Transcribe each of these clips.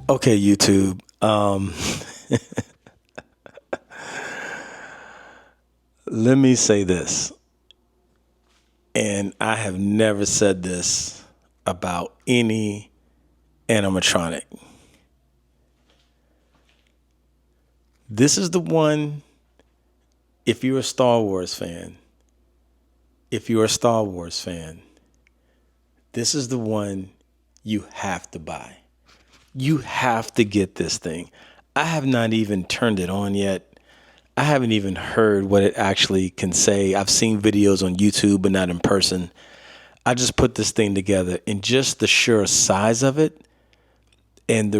Okay, YouTube. Let me say this, and I have never said this about any animatronic. This is the one, if you're a Star Wars fan, this is the one you have to buy. You have to get this thing. I have not even turned it on yet. I haven't even heard what it actually can say. I've seen videos on YouTube, but not in person. I just put this thing together, and just the sheer size of it and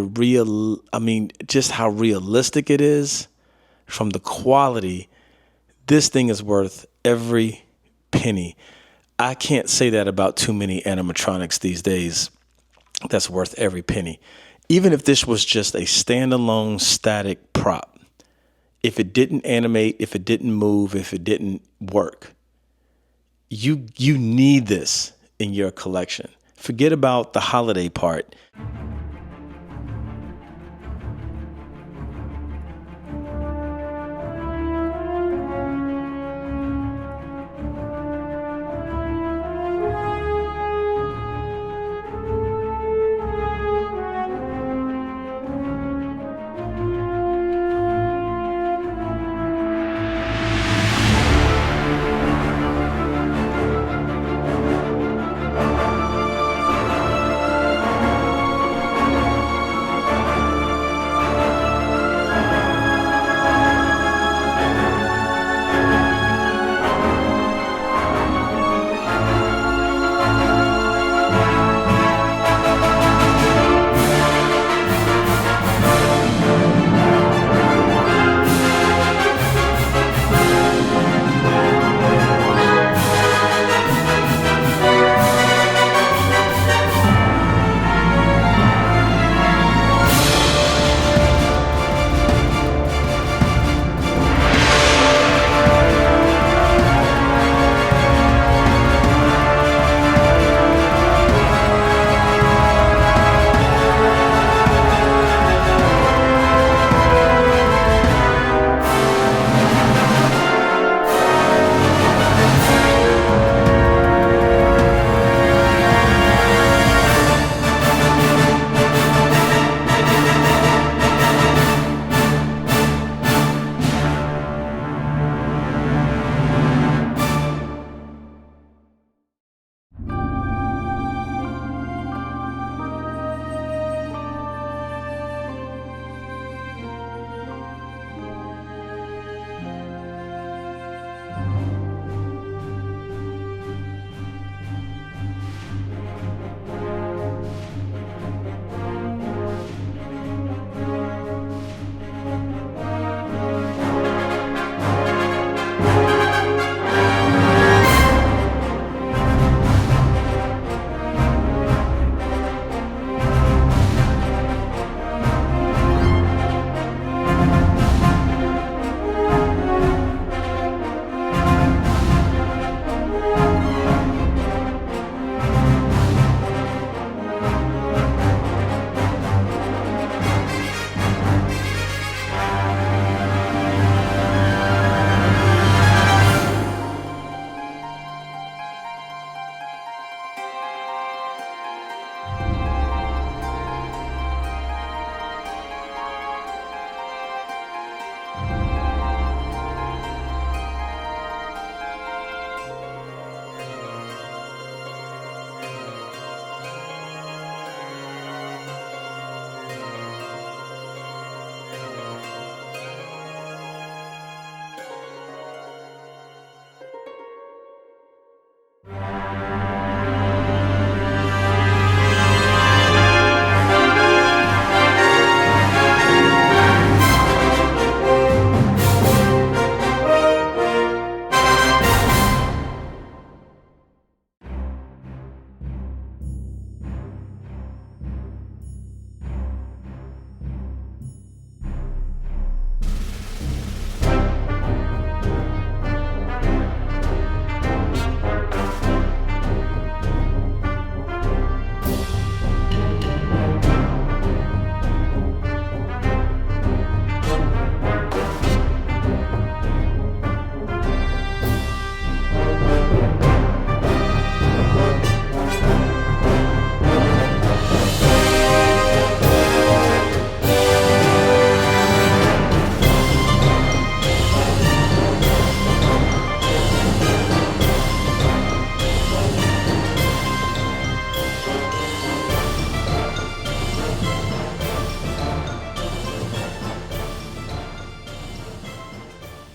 just how realistic it is from the quality, this thing is worth every penny. I can't say that about too many animatronics these days. That's worth every penny. Even if this was just a standalone static prop, if it didn't animate, if it didn't move, if it didn't work, you need this in your collection. Forget about the holiday part.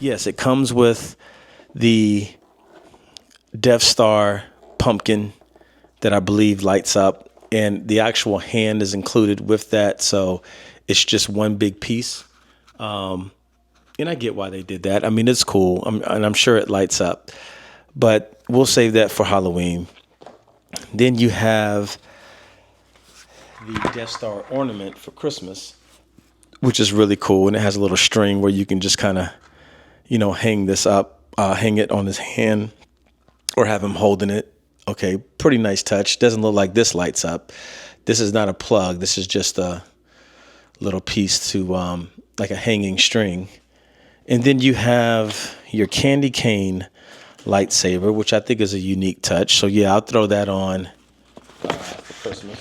Yes, it comes with the Death Star pumpkin that I believe lights up, and the actual hand is included with that. So it's just one big piece. And I get why they did that. I mean, it's cool. And I'm sure it lights up, but we'll save that for Halloween. Then you have the Death Star ornament for Christmas, which is really cool. And it has a little string where you can just kind of, hang this up, hang it on his hand or have him holding it. Okay, pretty nice touch. Doesn't look like this lights up. This is not a plug. This is just a little piece to like a hanging string. And then you have your candy cane lightsaber, which I think is a unique touch. So yeah, I'll throw that on for Christmas.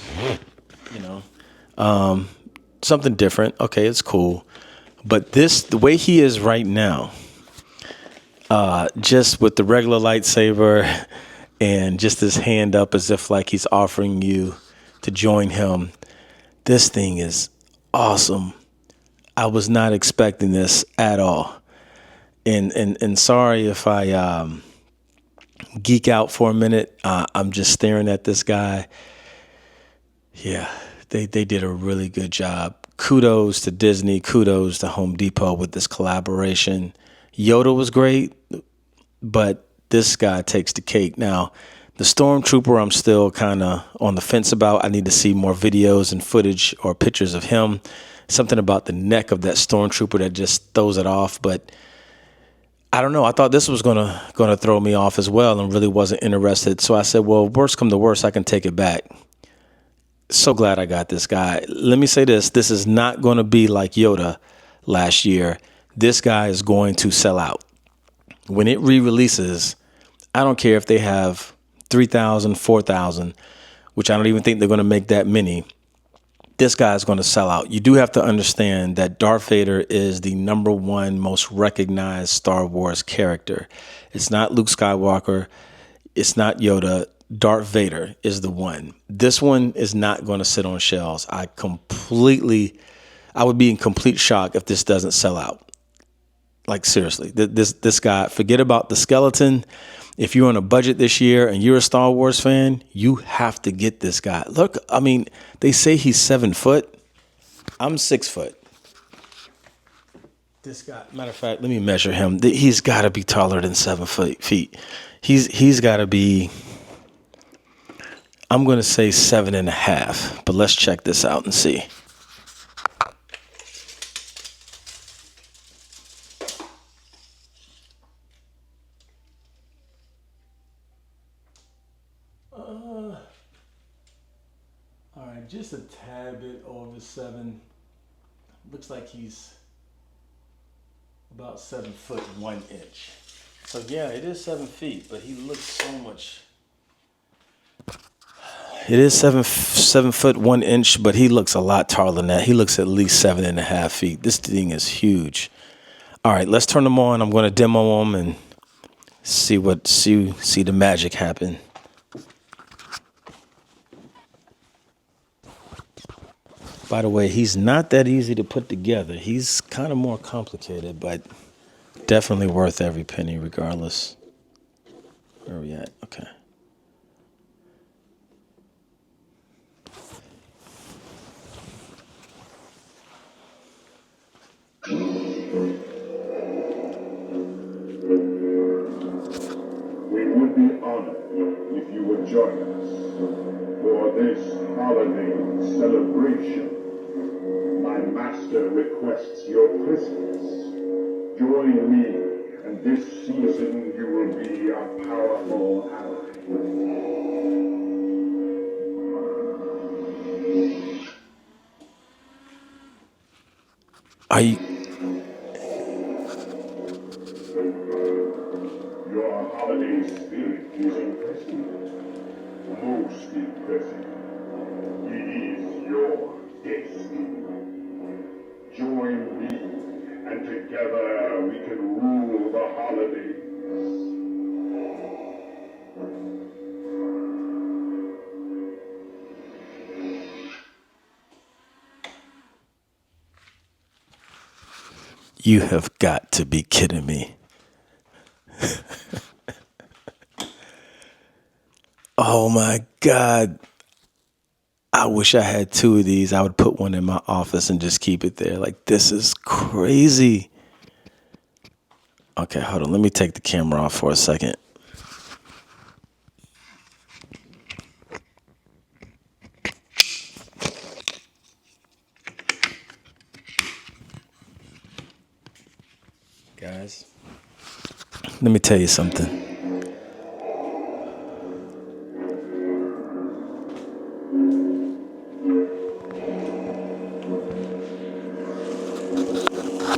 You know, something different. Okay, it's cool. But the way he is right now, just with the regular lightsaber and just his hand up as if like he's offering you to join him, this thing is awesome. I was not expecting this at all. And sorry if I geek out for a minute. I'm just staring at this guy. Yeah, they did a really good job. Kudos to Disney. Kudos to Home Depot with this collaboration. Yoda was great, but this guy takes the cake. Now, the Stormtrooper, I'm still kind of on the fence about. I need to see more videos and footage or pictures of him. Something about the neck of that Stormtrooper that just throws it off. But I don't know. I thought this was gonna throw me off as well, and really wasn't interested. So I said, well, worst come to worst, I can take it back. So glad I got this guy. Let me say this. This is not going to be like Yoda last year. This guy is going to sell out. When it re-releases, I don't care if they have 3,000, 4,000, which I don't even think they're going to make that many. This guy is going to sell out. You do have to understand that Darth Vader is the number one most recognized Star Wars character. It's not Luke Skywalker. It's not Yoda. Darth Vader is the one. This one is not going to sit on shelves. I would be in complete shock if this doesn't sell out. Like seriously, this guy, forget about the skeleton. If you're on a budget this year and you're a Star Wars fan, you have to get this guy. Look, I mean, they say he's 7 foot. I'm 6 foot. This guy, matter of fact, let me measure him. He's got to be taller than 7 feet. He's got to be, I'm going to say 7.5, but let's check this out and see. All right, just a tad bit over 7. Looks like he's about 7 foot 1 inch. So yeah, it is 7 feet, but he looks so much. It is 7 foot 1 inch, but he looks a lot taller than that. He looks at least 7.5 feet. This thing is huge. All right, let's turn them on. I'm going to demo them and see the magic happen. By the way, he's not that easy to put together. He's kind of more complicated, but definitely worth every penny regardless. Where are we at? Okay. We would be honored if you would join us for this holiday celebration. My master requests your presence. Join me, and this season you will be a powerful ally. Your holiday spirit is impressive. Most impressive. It is your destiny. Join me, and together we can rule the holidays. You have got to be kidding me. Oh my God. I wish I had two of these. I would put one in my office and just keep it there. Like, this is crazy. Okay, hold on. Let me take the camera off for a second. Guys, let me tell you something. I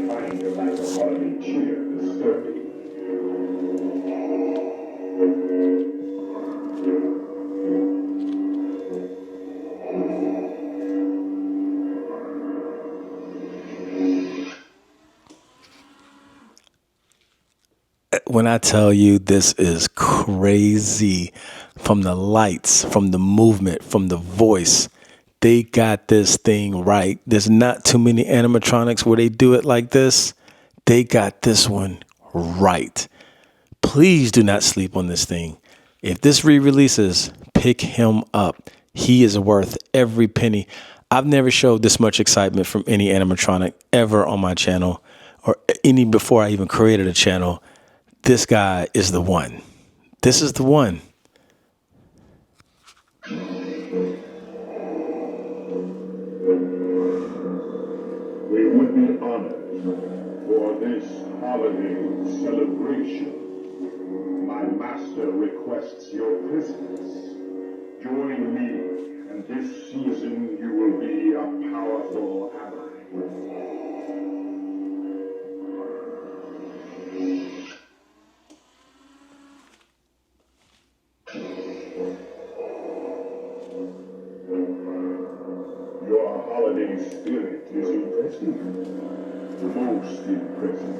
find your lack of holiday cheer disturbing. When I tell you this is crazy, from the lights, from the movement, from the voice, they got this thing right. There's not too many animatronics where they do it like this. They got this one right. Please do not sleep on this thing. If this re-releases, pick him up. He is worth every penny. I've never showed this much excitement from any animatronic ever on my channel, or any before I even created a channel. This guy is the one. This is the one. We would be honored for this holiday celebration. My master requests your presence. Join me, and this season you will be a powerful ally. Your holiday spirit is impressive. Most impressive.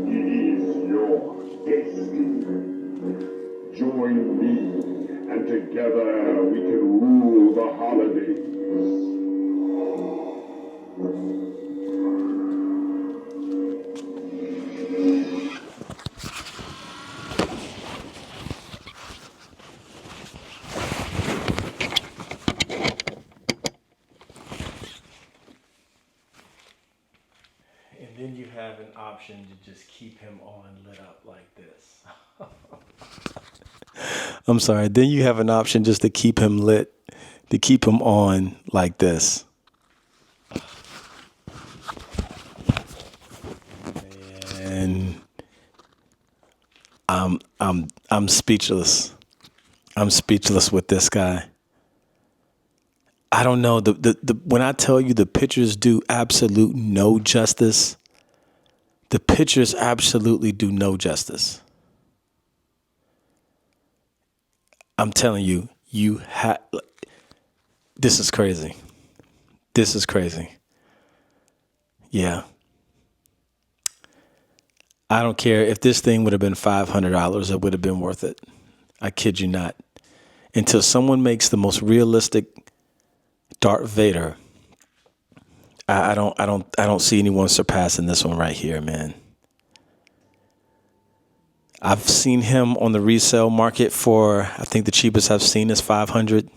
It is your destiny. Join me, and together we can rule the holidays. And then you have an option to just keep him on lit up like this. I'm sorry. Then you have an option just to keep him lit, to keep him on like this. And I'm speechless. I'm speechless with this guy. I don't know. The when I tell you the pictures do absolute no justice, the pictures absolutely do no justice. I'm telling you, this is crazy. This is crazy. Yeah. I don't care if this thing would have been $500, it would have been worth it. I kid you not. Until someone makes the most realistic Darth Vader, I don't see anyone surpassing this one right here, man. I've seen him on the resale market for, I think the cheapest I've seen is 500.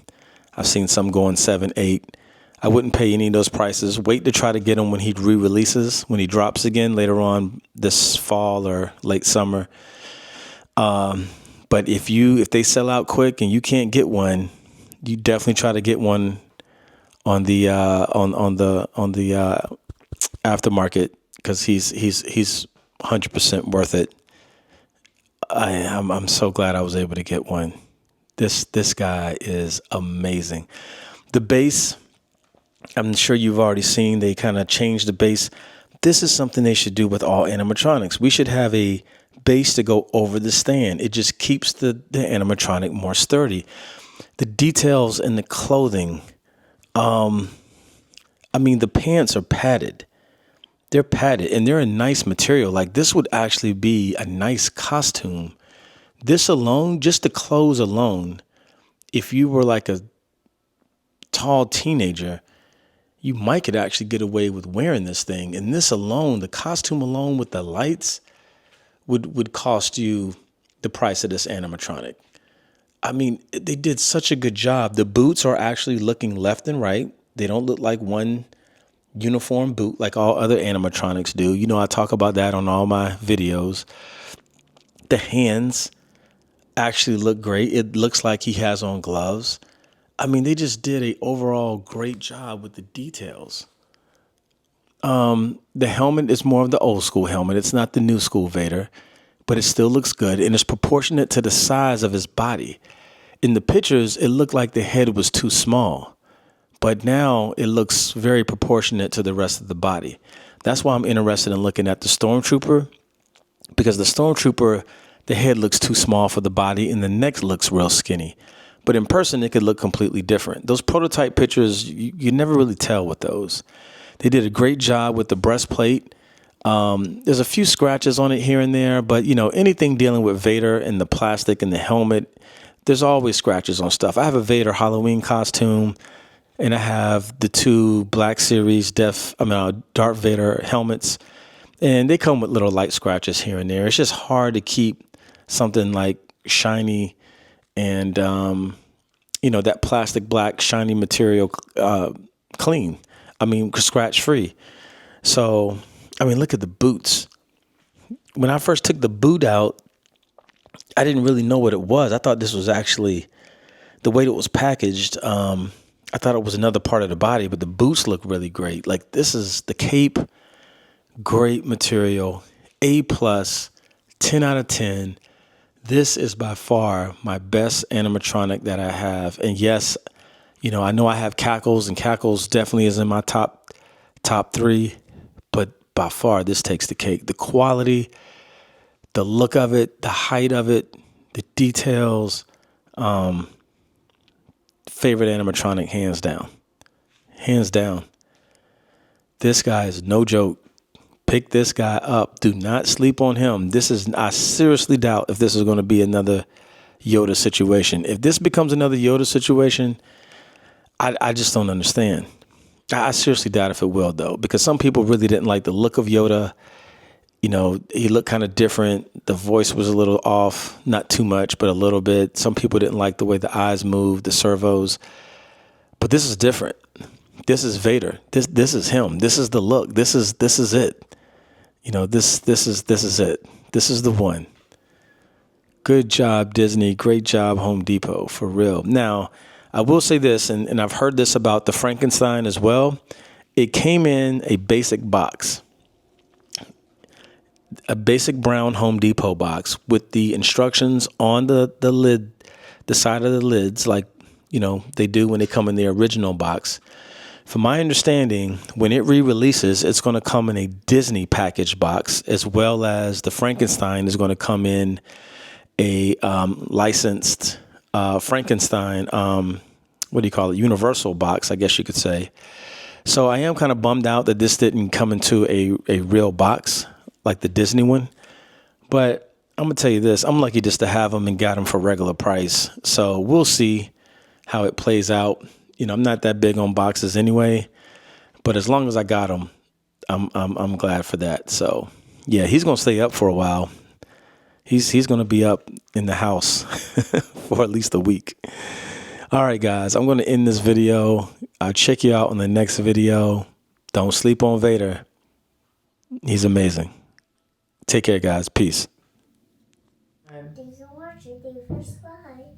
I've seen some going 7, 8. I wouldn't pay any of those prices. Wait to try to get him when he re-releases, when he drops again later on this fall or late summer. But if they sell out quick and you can't get one, you definitely try to get one on the aftermarket, because he's 100% worth it. I'm so glad I was able to get one. This guy is amazing. The base, I'm sure you've already seen, they kind of changed the base. This is something they should do with all animatronics. We should have a base to go over the stand. It just keeps the animatronic more sturdy. The details in the clothing, the pants are padded. They're padded and they're a nice material. Like, this would actually be a nice costume. This alone, just the clothes alone, if you were like a tall teenager, you might could actually get away with wearing this thing. And this alone, the costume alone with the lights would cost you the price of this animatronic. I mean, they did such a good job. The boots are actually looking left and right. They don't look like one uniform boot like all other animatronics do. You know, I talk about that on all my videos. The hands actually look great. It looks like he has on gloves. I mean, they just did a overall great job with the details. The helmet is more of the old school helmet. It's not the new school Vader, but it still looks good and it's proportionate to the size of his body. In the pictures, it looked like the head was too small, but now it looks very proportionate to the rest of the body. That's why I'm interested in looking at the Stormtrooper, because the Stormtrooper, the head looks too small for the body and the neck looks real skinny. But in person, it could look completely different. Those prototype pictures, you never really tell with those. They did a great job with the breastplate. There's a few scratches on it here and there, but, you know, anything dealing with Vader and the plastic and the helmet, there's always scratches on stuff. I have a Vader Halloween costume, and I have the two Black Series Darth Vader helmets, and they come with little light scratches here and there. It's just hard to keep something like shiny and, you know, that plastic black shiny material clean. I mean, scratch free. So, I mean, look at the boots. When I first took the boot out, I didn't really know what it was. I thought this was actually the way it was packaged. I thought it was another part of the body, but the boots look really great. Like, this is the cape, great material, A+, 10 out of 10. This is by far my best animatronic that I have. And yes, you know I have Cackles, and Cackles definitely is in my top 3, but by far this takes the cake. The quality, the look of it, the height of it, the details, favorite animatronic, hands down. Hands down. This guy is no joke. Pick this guy up. Do not sleep on him. I seriously doubt if this is going to be another Yoda situation. If this becomes another Yoda situation, I just don't understand. I seriously doubt if it will, though, because some people really didn't like the look of Yoda. You know, he looked kind of different. The voice was a little off, not too much, but a little bit. Some people didn't like the way the eyes moved, the servos. But this is different. This is Vader. This is him. This is the look. This is it. You know, this is it. This is the one. Good job, Disney. Great job, Home Depot, for real. Now, I will say this, and I've heard this about the Frankenstein as well. It came in a basic box, a basic brown Home Depot box with the instructions on the lid, the side of the lids, like, you know, they do when they come in the original box. From my understanding, when it re-releases, it's going to come in a Disney package box, as well as the Frankenstein is going to come in a licensed Frankenstein, what do you call it? Universal box, I guess you could say. So I am kind of bummed out that this didn't come into a real box like the Disney one. But I'm going to tell you this. I'm lucky just to have them and got them for regular price. So we'll see how it plays out. You know, I'm not that big on boxes anyway, but as long as I got them, I'm glad for that. So yeah, he's going to stay up for a while. He's going to be up in the house for at least a week. All right, guys, I'm going to end this video. I'll check you out on the next video. Don't sleep on Vader. He's amazing. Take care, guys. Peace. Thanks for watching. Thanks for subscribing.